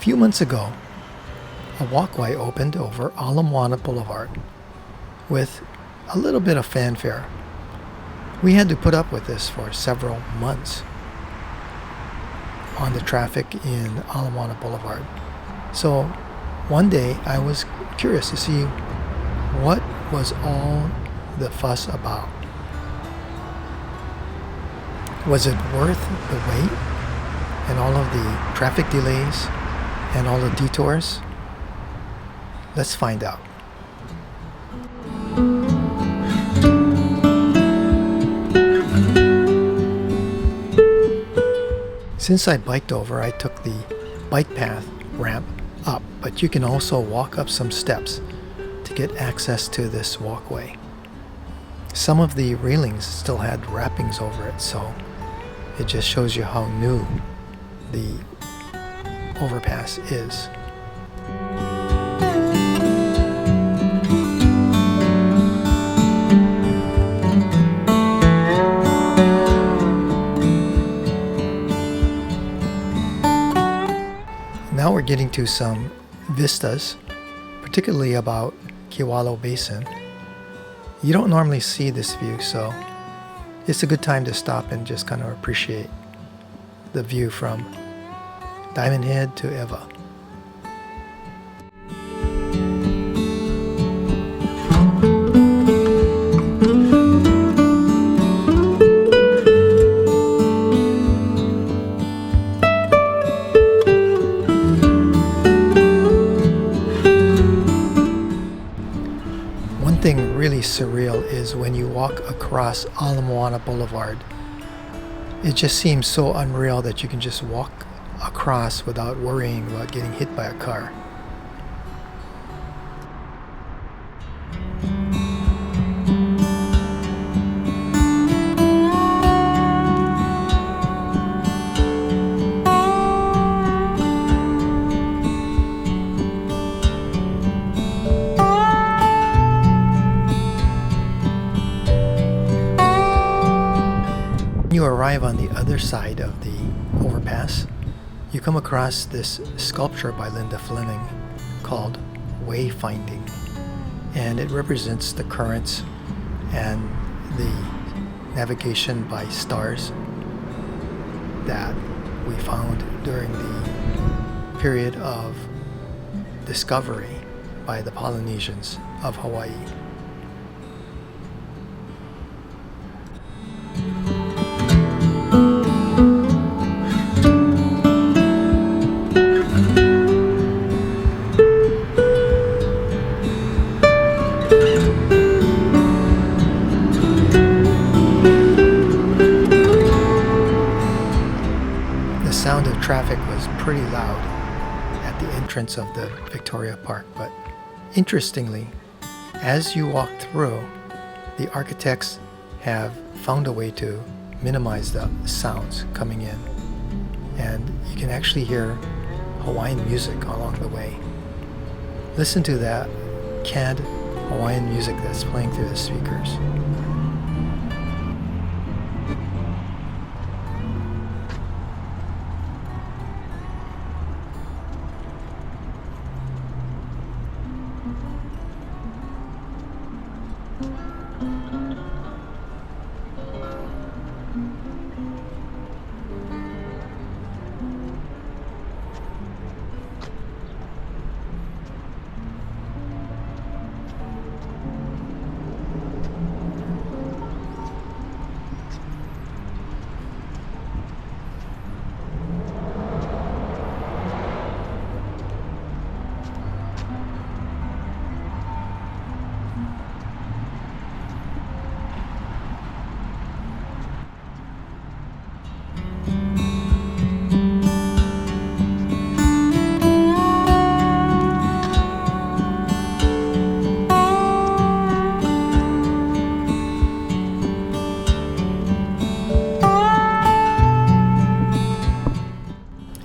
few months ago, a walkway opened over Ala Moana Boulevard with a little bit of fanfare. We had to put up with this for several months on the traffic in Ala Moana Boulevard. So one day I was curious to see what was all the fuss about. Was it worth the wait and all of the traffic delays and all the detours? Let's find out. Since I biked over, I took the bike path ramp up, but you can also walk up some steps to get access to this walkway. Some of the railings still had wrappings over it, so it just shows you how new the overpass is. Now we're getting to some vistas, particularly about Kewalo Basin. You don't normally see this view, so it's a good time to stop and just kind of appreciate the view from Diamond Head to Eva. One thing really surreal is when you walk across Ala Moana Boulevard. It just seems so unreal that you can just walk across without worrying about getting hit by a car. When you arrive on the other side of the overpass, you come across this sculpture by Linda Fleming called Wayfinding, and it represents the currents and the navigation by stars that we found during the period of discovery by the Polynesians of Hawaii. The sound of traffic was pretty loud at the entrance of the Victoria Park, but interestingly, as you walk through, the architects have found a way to minimize the sounds coming in, and you can actually hear Hawaiian music along the way. Listen to that canned Hawaiian music that's playing through the speakers.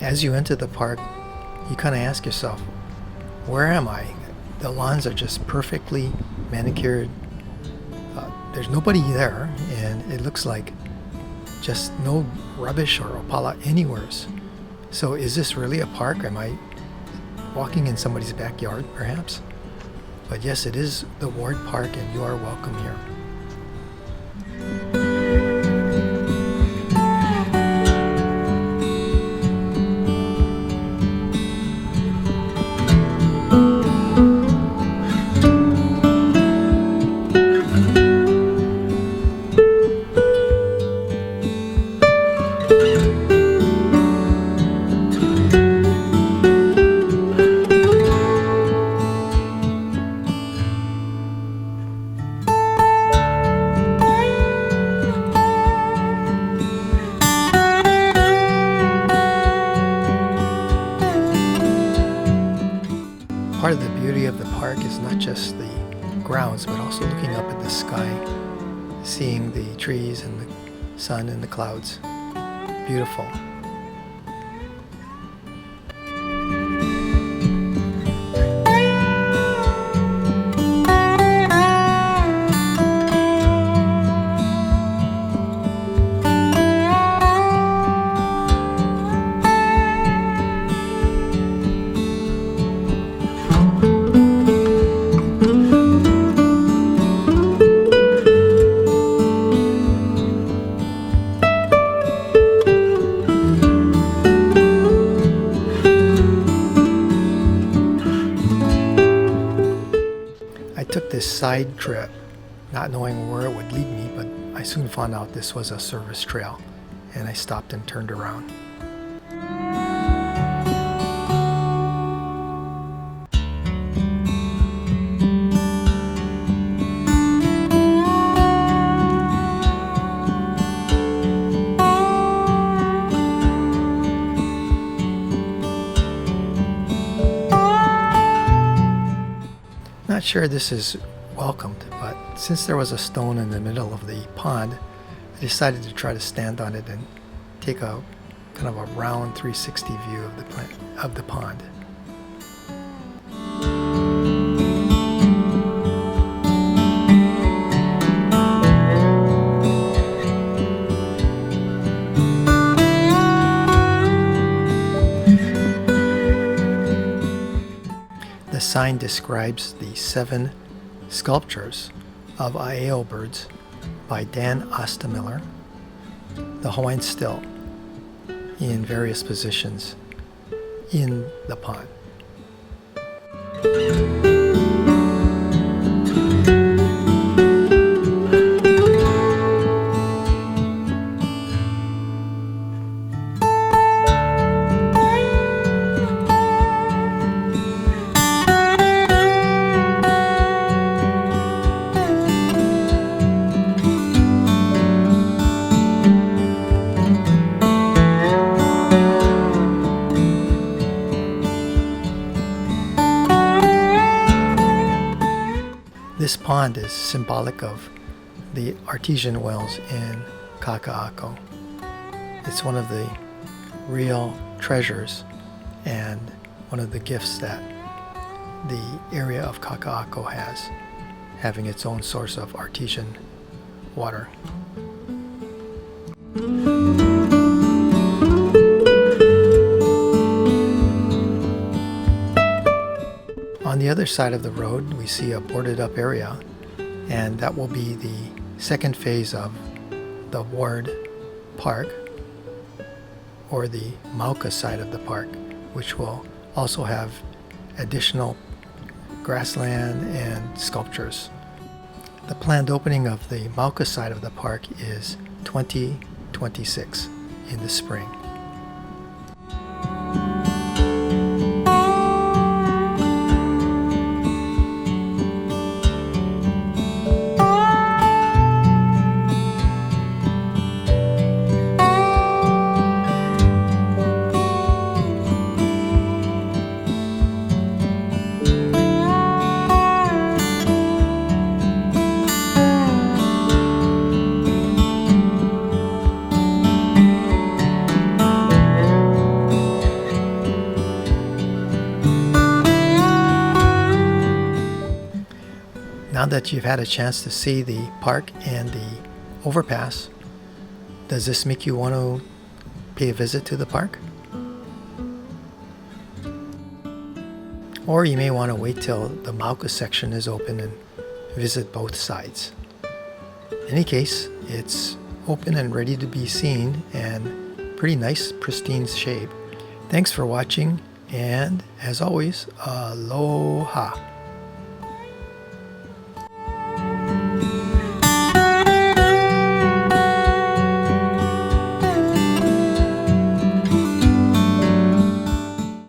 As you enter the park, you kind of ask yourself, where am I? The lawns are just perfectly manicured. There's nobody there, and it looks like just no rubbish or opala anywhere. So is this really a park? Am I walking in somebody's backyard, perhaps. But yes, it is the Ward Park, and you are welcome here. Part of the beauty of the park is not just the grounds, but also looking up at the sky, seeing the trees and the sun and the clouds. Beautiful. I took this side trip, not knowing where it would lead me, but I soon found out this was a service trail, and I stopped and turned around. Not sure this is welcomed, but since there was a stone in the middle of the pond, I decided to try to stand on it and take a kind of a round 360 view of the pond. The sign describes the 7 sculptures of Aeo birds by Dan Ostemiller, the Hawaiian still, in various positions in the pond. This pond is symbolic of the artesian wells in Kakaako. It's one of the real treasures and one of the gifts that the area of Kakaako has, having its own source of artesian water. On the other side of the road, we see a boarded up area, and that will be the second phase of the Ward Park, or the Mauka side of the park, which will also have additional grassland and sculptures. The planned opening of the Mauka side of the park is 2026 in the spring. Now that you've had a chance to see the park and the overpass, does this make you want to pay a visit to the park? Or you may want to wait till the Mauka section is open and visit both sides. In any case, it's open and ready to be seen and pretty nice, pristine shape. Thanks for watching, and as always, aloha.